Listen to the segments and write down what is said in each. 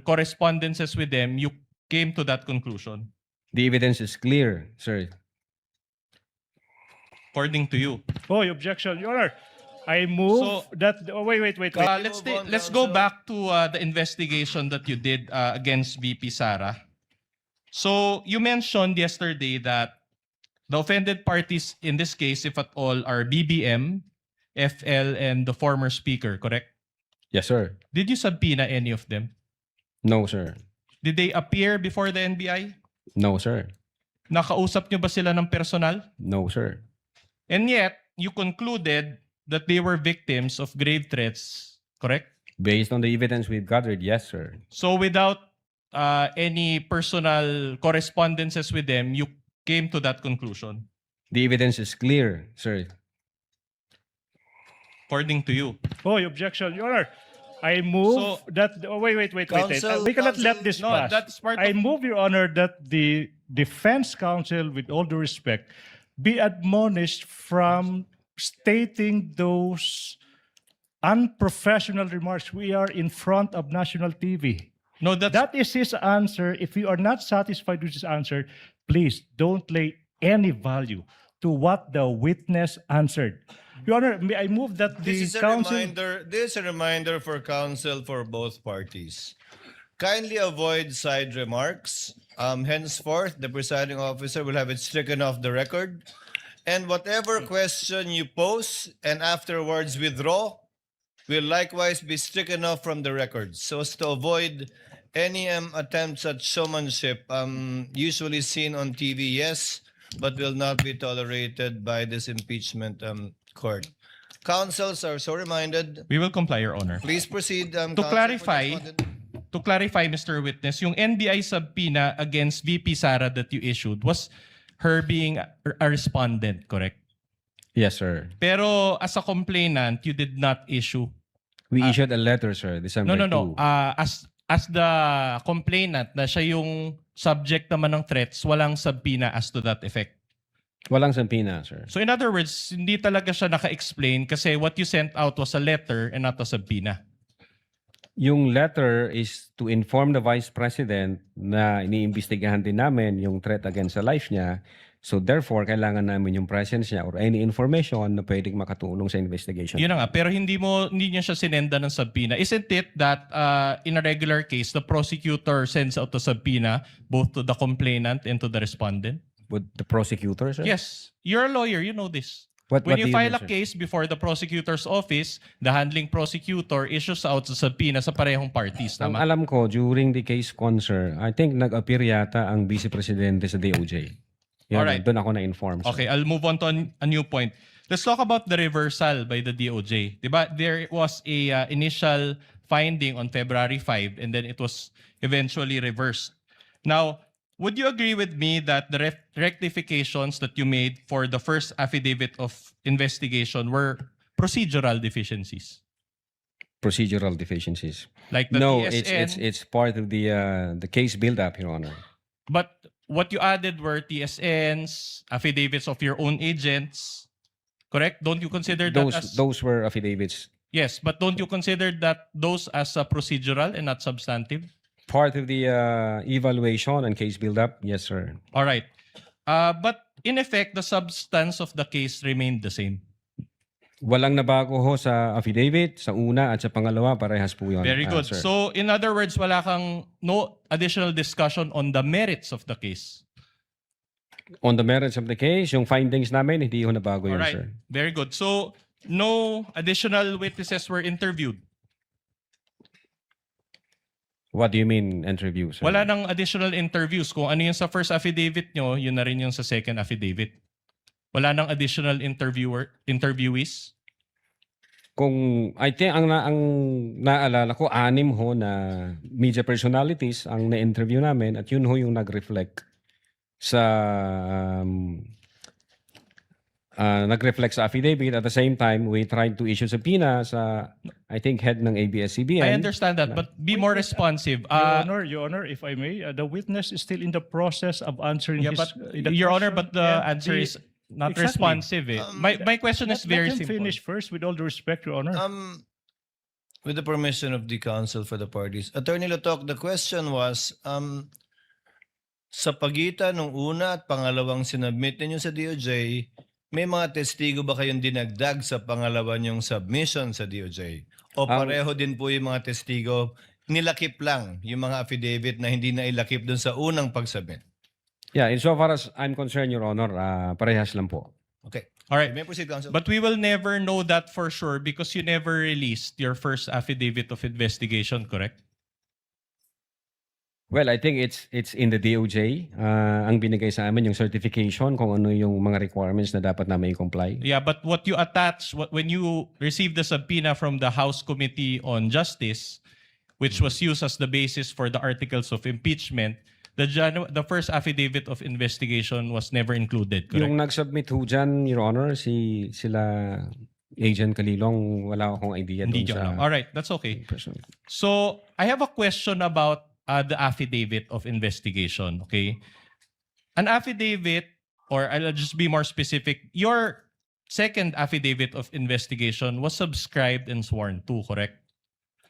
correspondences with them, you came to that conclusion, The evidence is clear, sir. according to you. Oh, objection, Your Honor. I move So- that. Oh, wait. Let's go back to the investigation that you did against VP Sara. So you mentioned yesterday that the offended parties in this case, if at all, are BBM, FL, and the former speaker, correct? Yes, sir. Did you subpoena any of them? No, sir. Did they appear before the NBI? No, sir. Nakausap nyo ba sila ng personal? No, sir. And yet, you concluded that they were victims of grave threats, correct? Based on the evidence we've gathered, yes, sir. So without any personal correspondences with them, you came to that conclusion, The evidence is clear, sir. according to you. Oh, objection, Your Honor. I move So- that. Oh, wait. Counsel- We cannot let counsel- this No, pass. that's part I of... move, Your Honor, that the defense counsel, with all due respect, be admonished from stating those unprofessional remarks. We are in front of national TV. No, that's... That is his answer. If you are not satisfied with his answer, please don't lay any value to what the witness answered. Your Honor, may I move that the This is a counsel... reminder. This is a reminder for counsel for both parties. Kindly avoid side remarks. Henceforth, the presiding officer will have it stricken off the record. And whatever question you pose and afterwards withdraw will likewise be stricken off from the record. So as to avoid any attempts at showmanship, usually seen on TV, yes, but will not be tolerated by this impeachment court. Counsels are so reminded. We will comply, Your Honor. Please proceed. To clarify, Mr. Witness, yung NBI subpoena against VP Sara that you issued was her being a respondent, correct? Yes, sir. Pero as a complainant, you did not issue. We issued a letter, sir, December No. 2. As the complainant na siya yung subject naman ng threats, walang subpoena as to that effect. Walang sampina, sir. So in other words, hindi talaga siya naka-explain kasi what you sent out was a letter and not a subpoena. Yung letter is to inform the Vice President na iniimbestigahan din namin yung threat against sa life niya. So therefore, kailangan namin yung presence niya or any information na pwedeng makatulong sa investigation. Yun na nga, pero hindi niya siya sinenda ng subpoena. Isn't it that in a regular case, the prosecutor sends out a subpoena both to the complainant and to the respondent? With the prosecutor, sir? Yes. You're a lawyer, you know this. What When do you file mean, a sir? case before the prosecutor's office, the handling prosecutor issues out sa subpoena sa parehong parties. Ang Tama? alam ko, during the case concert, I think nag-appear yata ang Vice Presidente sa DOJ. Yan, Alright. doon ako na-inform. sir. Okay, I'll move on to a new point. Let's talk about the reversal by the DOJ. Diba? There was a initial finding on February 5 and then it was eventually reversed. Now, would you agree with me that the rectifications that you made for the first affidavit of investigation were procedural deficiencies? Procedural deficiencies. Like the No, TSN, it's part of the case build-up, Your Honor. but what you added were TSNs, affidavits of your own agents, correct? Don't you consider that as... Those were affidavits. Yes, but don't you consider that those as procedural and not substantive? Part of the evaluation and case build-up, yes, sir. All right. But in effect, the substance of the case remained the same. Walang nabago ho sa affidavit, sa una at sa pangalawa, parehas po yun. Very good. sir. So in other words, no additional discussion on the merits of the case. On the merits of the case, yung findings namin, hindi ho nabago All yun, right. sir. Very good. So no additional witnesses were interviewed. What do you mean, interview, sir? Wala nang additional interviews. Kung ano yung sa first affidavit nyo, yun na rin yung sa second affidavit. Wala nang additional interviewees. Kung, I think, ang naalala ko, 6 ho na media personalities ang na-interview namin at yun ho yung nag-reflect sa nag-reflect sa affidavit. At the same time, we tried to issue subpoena sa, I think, head ng ABS-CBN. I understand that, but be more responsive. Your Honor, if I may, the witness is still in the process of answering Yeah, his... but the Your Honor, question but the and answer is not Exactly. responsive. Eh. My question is Let very him simple. finish first, with all due respect, Your Honor. With the permission of the counsel for the parties. Attorney Latok, the question was, sa pagitan ng una at pangalawang sinubmit ninyo sa DOJ, may mga testigo ba kayong dinagdag sa pangalawa niyong submission sa DOJ? O pareho din po yung mga testigo, nilakip lang yung mga affidavit na hindi na ilakip dun sa unang pag-submit? Yeah, insofar as I'm concerned, Your Honor, parehas lang po. Okay. All right. May proceed, counsel. But we will never know that for sure because you never released your first affidavit of investigation, correct? Well, I think it's in the DOJ. Ang binigay sa amin yung certification kung ano yung mga requirements na dapat namin i-comply. Yeah, but what you attach, when you received the subpoena from the House Committee on Justice, which was used as the basis for the articles of impeachment, the first affidavit of investigation was never included, correct? Yung nag-submit ho dyan, Your Honor, sila Agent Kalilong, wala akong idea Hindi doon nyo sa alam. All right, that's okay. person. So, I have a question about the affidavit of investigation, okay? An affidavit, or I'll just be more specific, your second affidavit of investigation was subscribed and sworn to, correct?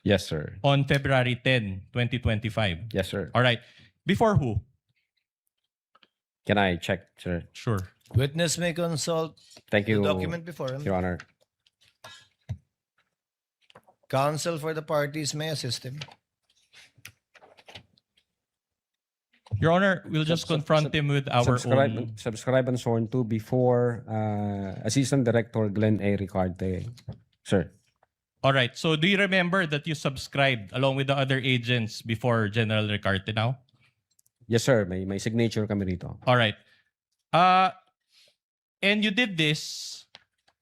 Yes, sir. On February 10, 2025. Yes, sir. All right. Before who? Can I check, sir? Sure. Witness may consult Thank the you, document before him. Your Honor. Counsel for the parties may assist him. Your Honor, we'll just confront him with our own... Subscribe and sworn to before Assistant Director Glenn A. Ricarte. Sir. All right. So, do you remember that you subscribed along with the other agents before General Ricarte now? Yes, sir. May signature kami rito. All right. And you did this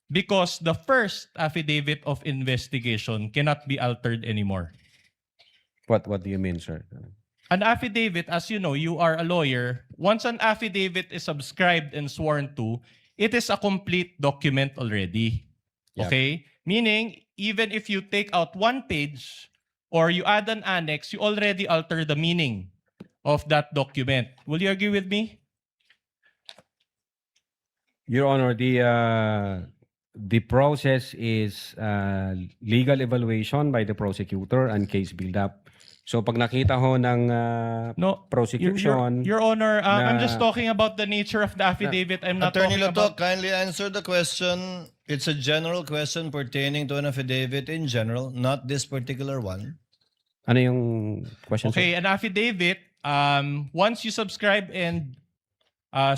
because the first affidavit of investigation cannot be altered anymore. What do you mean, sir? An affidavit, as you know, you are a lawyer. Once an affidavit is subscribed and sworn to, it is a complete document already. Yeah. Okay? Meaning, even if you take out one page or you add an annex, you already alter the meaning of that document. Will you agree with me? Your Honor, the process is legal evaluation by the prosecutor and case build-up. So pag nakita ho ng No. prosecution, Your Honor, I'm just na- talking about the nature of the affidavit. I'm not Attorney talking Latok, about... kindly answer the question. It's a general question pertaining to an affidavit in general, not this particular one. ano yung question, sir? Okay, an affidavit, once you subscribe and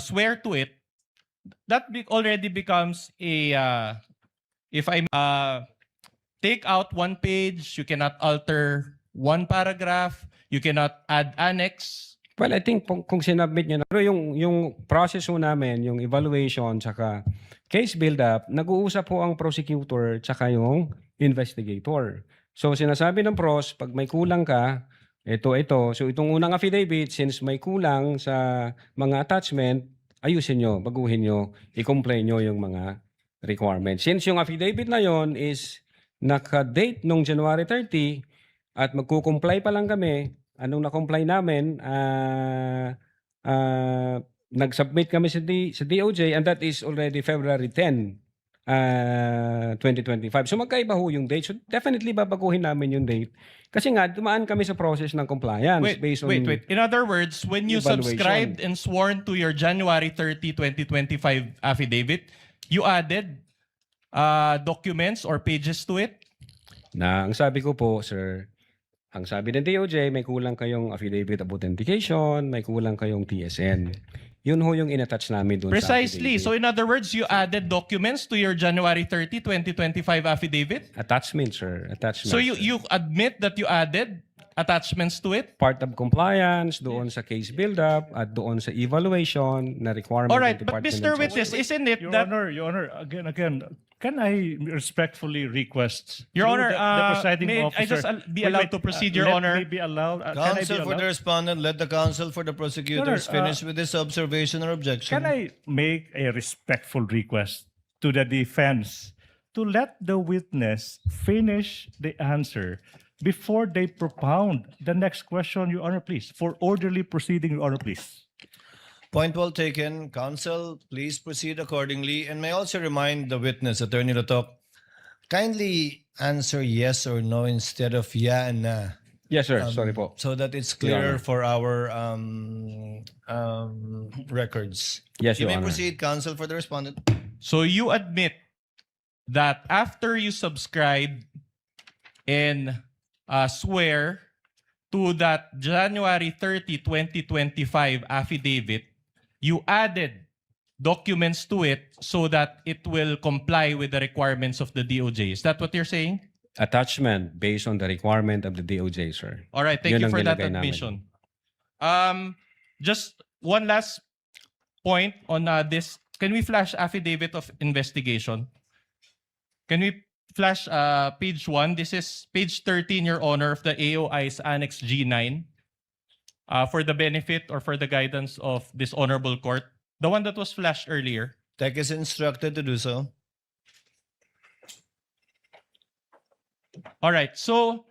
swear to it, that already becomes a, if I take out one page, you cannot alter one paragraph, you cannot add annex. Well, I think kung sinubmit niya na. Pero yung process ho namin, yung evaluation, tsaka case build-up, nag-uusap po ang prosecutor tsaka yung investigator. So sinasabi ng pros, pag may kulang ka, ito. So itong unang affidavit, since may kulang sa mga attachment, ayusin nyo, baguhin nyo, i-comply nyo yung mga requirements. Since yung affidavit na yon is naka-date nung January 30 at magkukomply pa lang kami, anong na-comply namin, nag-submit kami sa DOJ and that is already February 10, 2025. So magkaiba ho yung date. So definitely babaguhin namin yung date. Kasi nga, dumaan kami sa process ng compliance based on... Wait. In other words, when you evaluation. subscribed and sworn to your January 30, 2025 affidavit, you added documents or pages to it? Na ang sabi ko po, sir, ang sabi ng DOJ, may kulang kayong affidavit of authentication, may kulang kayong TSN. Yun ho yung inattach namin doon sa Precisely. affidavit. So in other words, you added documents to your January 30, 2025 affidavit? Attachment, sir. Attachment. So sir. you admit that you added attachments to it? Part of compliance, doon sa case build-up, at doon sa evaluation na requirement All right, ng but Department Mr. of Witness, isn't it Your that... Honor, again, can I respectfully request Your through Honor, the presiding may I officer? just be allowed to proceed, Your let Honor? me be allowed. Can I be Counsel for the allowed? respondent, let the counsel for the prosecutors Your Honor, finish with this observation or objection. Can I make a respectful request to the defense to let the witness finish the answer before they propound the next question, Your Honor, please? For orderly proceeding, Your Honor, please. Point well taken. Counsel, please proceed accordingly. And may I also remind the witness, Attorney Latok, kindly answer yes or no instead of yeah and nah. Yes, sir. Sorry po. So that it's Your clearer Honor. for our records. Yes, You Your may Honor. proceed, counsel, for the respondent. So you admit that after you subscribe and swear to that January 30, 2025 affidavit, you added documents to it so that it will comply with the requirements of the DOJ. Is that what you're saying? Attachment based on the requirement of the DOJ, sir. All right, thank Yun you ang for that nilagay namin. admission. Just one last point on this. Can we flash affidavit of investigation? Can we flash page 1? This is page 13, Your Honor, of the AOI's Annex G9 for the benefit or for the guidance of this honorable court. The one that was flashed earlier. Tech is instructed to do so. All right, so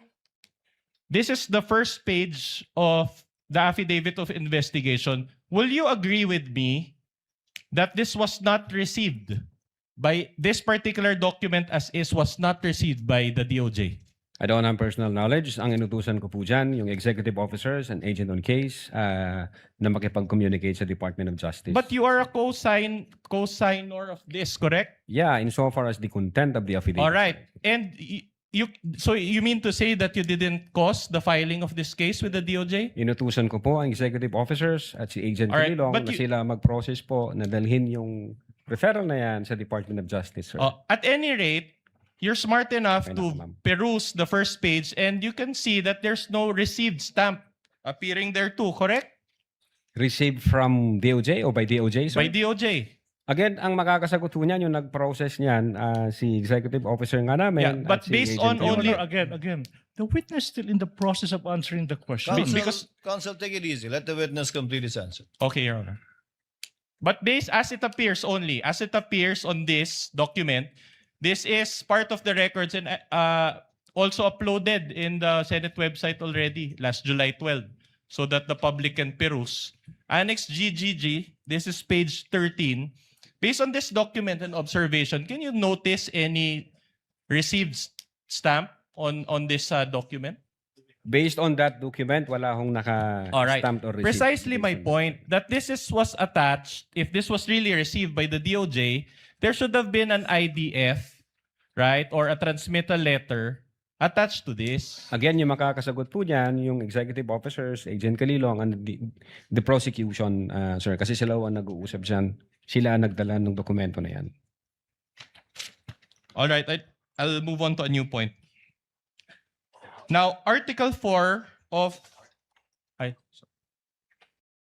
this is the first page of the affidavit of investigation. Will you agree with me that this was not received by this particular document as is was not received by the DOJ? I don't have personal knowledge. Ang inutusan ko po dyan, yung executive officers and agent on case na makipag-communicate sa Department of Justice. But you are a co-signer of this, correct? Yeah, insofar as the content of the affidavit. All right. And so you mean to say that you didn't cause the filing of this case with the DOJ? Inutusan ko po ang executive officers at si Agent All right, Kililong but na you- sila mag-process po na dalhin yung referral na yan sa Department of Justice, sir. At any rate, you're smart enough Okay na to po, ma'am. peruse the first page and you can see that there's no received stamp appearing there too, correct? Received from DOJ o by DOJ, sir? By DOJ. Again, ang makakasagot po niyan, yung nag-process niyan, si executive officer nga namin. Yeah, but at si based Agent on Kililong. only- Again, the witness still in the process of answering the question. Counsel, because- counsel, take it easy. Let the witness complete his answer. Okay, Your Honor. But based as it appears only, as it appears on this document, this is part of the records and also uploaded in the Senate website already last July 12 so that the public can peruse. Annex GGG, this is page 13. Based on this document and observation, can you notice any received stamp on this document? Based on that document, wala hong All right. naka-stamped or received. Precisely my point that was attached, if this was really received by the DOJ, there should have been an IDF, right? Or a transmittal letter attached to this. Again, yung makakasagot po niyan, yung executive officers, Agent Kililong, and the prosecution, sir. Kasi sila ang nag-uusap dyan. Sila ang nagdala ng dokumento na yan. All right, I'll move on to a new point. Now, Article 4 of